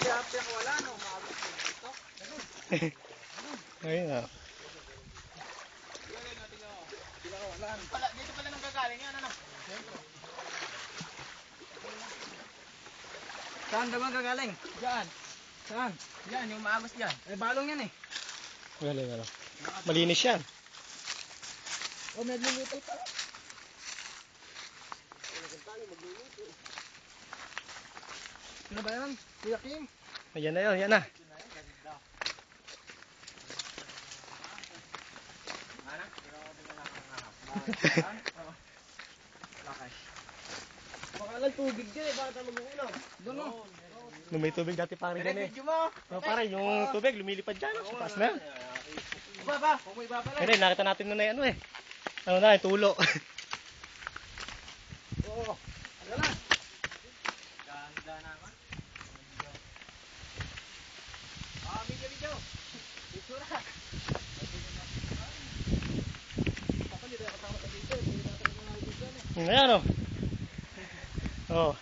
Piyak wala, no? Maabot ko dito. Ayun na. Dito pala nang gagaling yan, ano? Saan naman gagaling? Diyan. Saan? Diyan, yung maagos diyan. Eh, balong yan eh. Galing, ano. Malinis yan. O, may nagluluto pa. Ano ba yan? Kuya Kim? Ayan na yun, yan na. Baka lang tubig dyan eh, bakit mag-uulaw? Doon o. Nung may tubig dati pare dyan eh. Video mo. Pare, yung tubig lumilipad dyan. Sa taas na. Ibaba, kung may ibaba lang. Hindi, nakita natin nun na ano eh. Ano na, yung tulo. Oo. Ano na? Ganda naman. Video. Picture na. Papa, hindi tayo kasama sa dito. Hindi natin yung mga video na eh. Ayan o. Oh.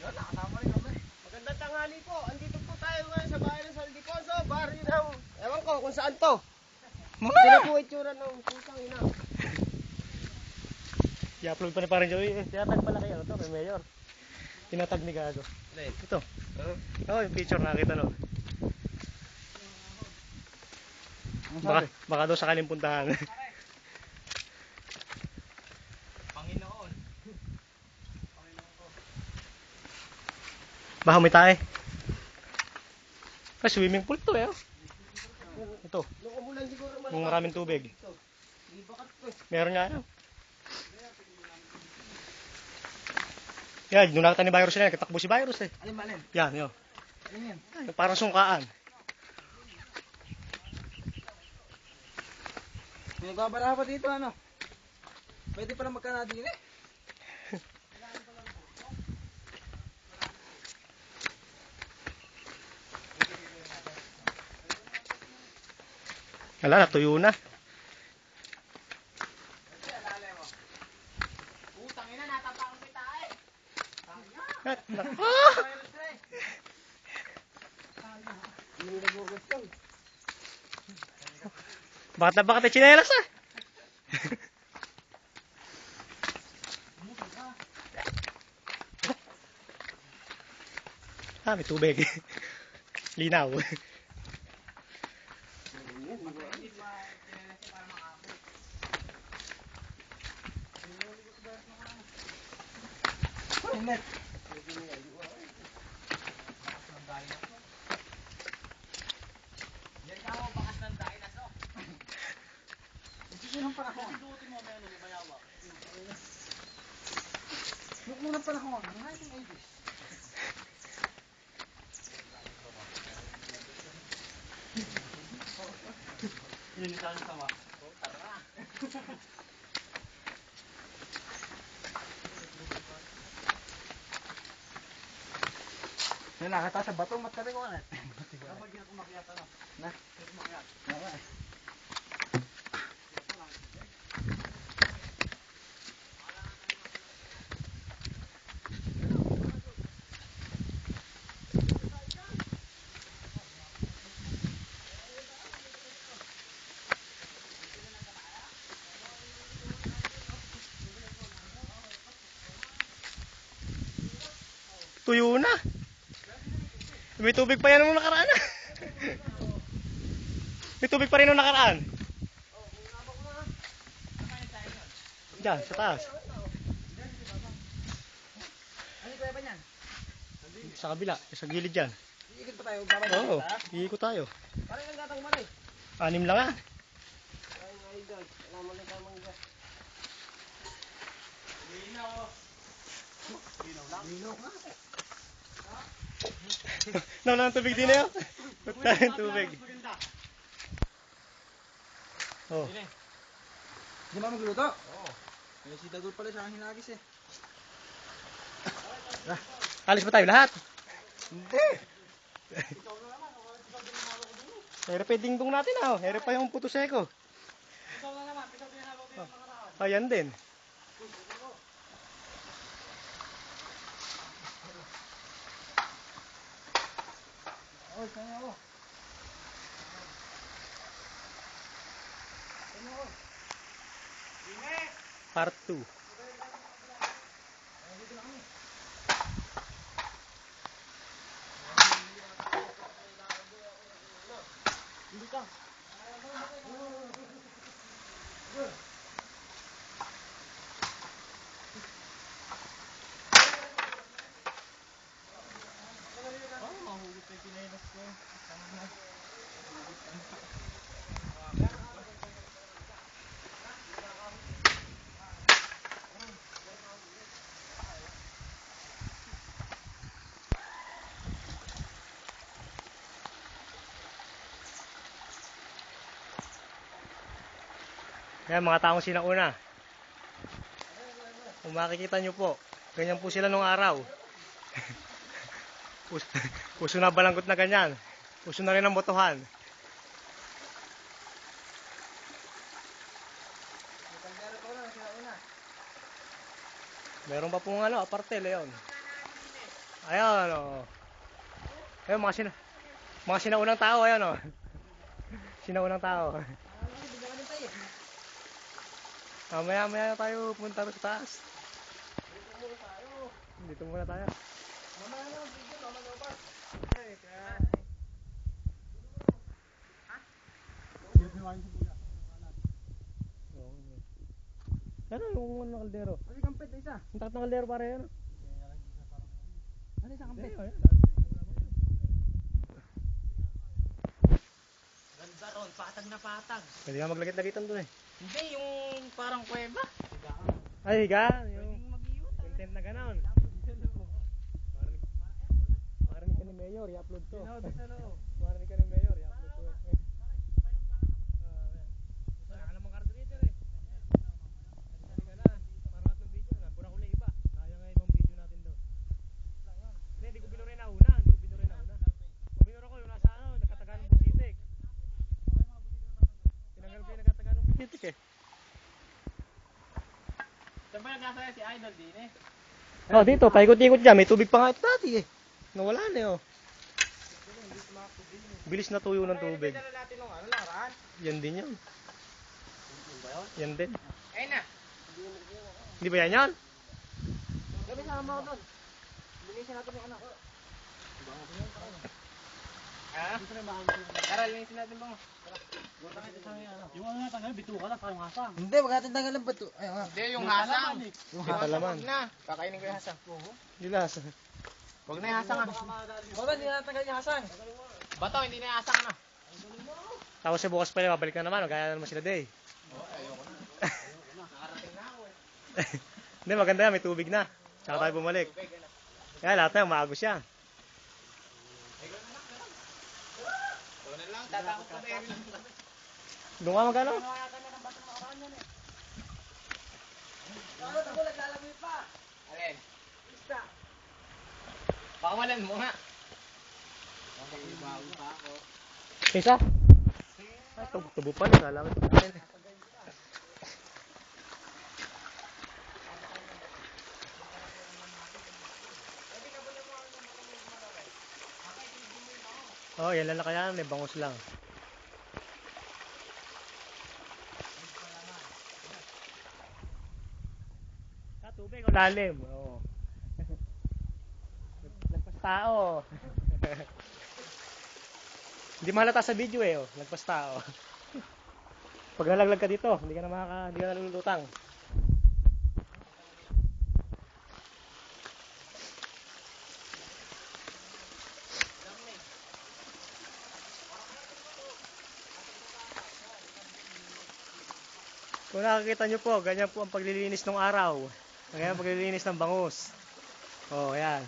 Yun, nakasama rin kami. Magandang tanghali po. Andito po tayo ngayon sa bahay ng Saldicoso. Bari ng, ewan ko kung saan to. Sino po itsura ng pusang ina? I-upload pa ni parang Joey. Tinatag pala kayo. Ito, may mayor. Tinatag ni Gago. Ito. Oh, yung picture nakita no. Baka daw sakaling puntahan. Panginoon. Baka may tae. Ah, swimming pool to eh. Oh. Ito. Nung umulan siguro Yung maraming tubig. Di bakat po eh. Meron nga ano. Yan, nung nakita ni Virus na yan, katakbo si Virus eh. Alin? Yan, yun. Alin yan? Yung parang sungkaan. May babara pa dito ano? Pwede pa na magkanadin eh. Wala, natuyo na. Utang ina, natapang ko tayo. Bakit na chinelas ah? Ah, may tubig. Linaw. Net. Yan ka mo bakas ng dinosaur. Ito sinong panahon? Dudutin mo meron yung bayawa. Yung unang panahon, 1980s. Yun yung saan sama. Tara. Yan nakata sa bato, matari ko ulit. Kapag yan kumakyat ano? Na? Kumakyat. Wala eh. Tuyo na. May tubig pa yan nung nakaraan. May tubig pa rin nung nakaraan. Diyan, sa taas. Ano kaya ba niyan? Sa kabila, sa gilid dyan. Iikot pa tayo. Oo, iikot tayo. Parang ang gatang man eh. 6 lang ah. Ay, God. Alam mo lang tamang gas. Linaw. Linaw nga. Nauna ng tubig din na yun. Punta ng tubig. Oh. Di ba magluto? Oo. May si Dagol pala siya ang hinagis eh. Alis ba tayo lahat? Hindi. Here pa yung dingdong natin ah. Here pa yung puto seko. Ayan din. Oy, kaya ako. Part 2. Hindi ka. Mahugot na yung pinelas ko. Yan, mga taong sinauna. Kung makikita nyo po, ganyan po sila nung araw. Puso na balanggot na ganyan. Puso na rin ang botohan. Meron pa pong ano, aparte, Leon. Ayan, o. Ayan, mga sinaunang tao, ayan, o. Sinaunang tao. Maya tayo punta sa taas. Dito muna tayo. Mamaya na ang video, mamaya ba? Ano yung kaldero? Ano yung kampet na isa? Yung takot ng kaldero para yan. Ano isang kampet? Ganda ron, patag na patag. Pwede nga maglagit-lagitan doon eh. Hindi, yung parang kuweba. Ay, higa. Pwedeng mag-iwat. Yung tent na gano'n. Marinig ka ni Mayor, i-upload to. Marinig ka ni Mayor, i-upload to. Alam mo carburetor eh. Hindi ka na. Parang tatlong video na. Pura kulay iba. Sayang nga ibang video natin doon. Hindi ko binurin na una. Kung binura ko yung nasa ano, nagkataganong busitik. Tinanggal ko yung nagkataganong busitik eh. Saan ba nagkasaya si Idol din eh? Oh, dito, paikot-ikot dyan. May tubig pa nga ito dati eh. Nawala na eh oh. Bilis na tuyo ng tubig. Ay, natin nung ano, nakaraan. Yan din yan. Yan din. Ayun na. Hindi ba yan yan? Gabi sama ako doon. Linisin natin yung anak. Ha? Tara, linisin natin ba mo? Yung ano na tanggal, bituka lang, parang hasang. Hindi, wag natin tanggal ang bato. Hindi, yung hasang. Yung hasang. Huwag na. Kakainin ko yung hasang. Hindi lasa. Huwag na yung hasang ah. Huwag na, hindi na tanggal yung hasang. Bato, hindi na yung hasang na. Tapos sa bukas pala, babalik na naman. Gaya na naman sila day. Ayoko na. Nakarating na ako eh. Hindi, maganda yan. May tubig na. Tsaka tayo bumalik. Kaya lahat na yung maagos yan. Ito na lang, tatakot ka na lang. Doon ka magano? Ano, ako naglalamoy pa. Alin? Isda. Pakawalan mo nga. Okay, bago pa ako. Isa? Ay, tubo pa na. Kala ko tubo pa na. Oh, yan lang na kaya. May bangus lang. Sa tubig o lalim. Oo. Lagpas tao. Hindi mahalata sa video eh. Oh. Lagpas tao. Pag nalaglag ka dito, hindi ka na nalulutang. Kung nakakita nyo po, ganyan po ang paglilinis ng araw. Ganyan ang paglilinis ng bangus. Oh, ayan.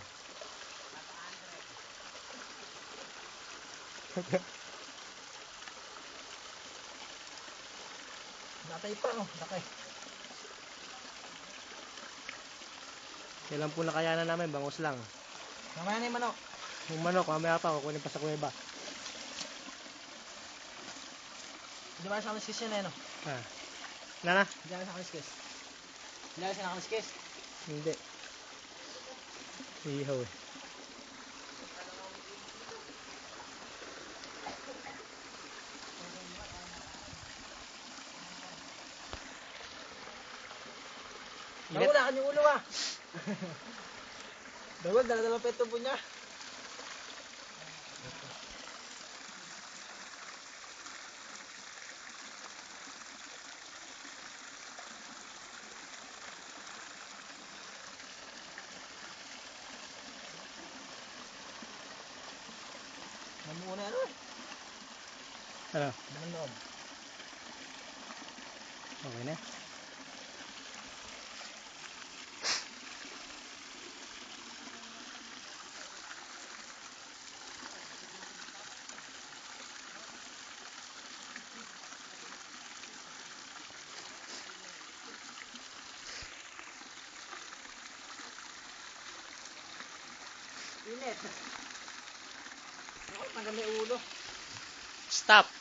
Natay pa, oh. Nakay. Kailan po nakayanan namin, bangus lang. Mamaya na yung manok. Yung manok, mamaya pa, kukunin pa sa kuweba. Hindi ba sa kaliskis yun eh, no? Ah. Nana? Hindi ba sa kaliskis? Hindi ba sa kaliskis? Hindi. Ihaw eh. Nawala ka yung ulo ah. Dawal, dala-dala pa ito po niya. Mamuna ano eh. Ano? Anong loob? Okay na. Init. Tanggal na yung ulo. Stop.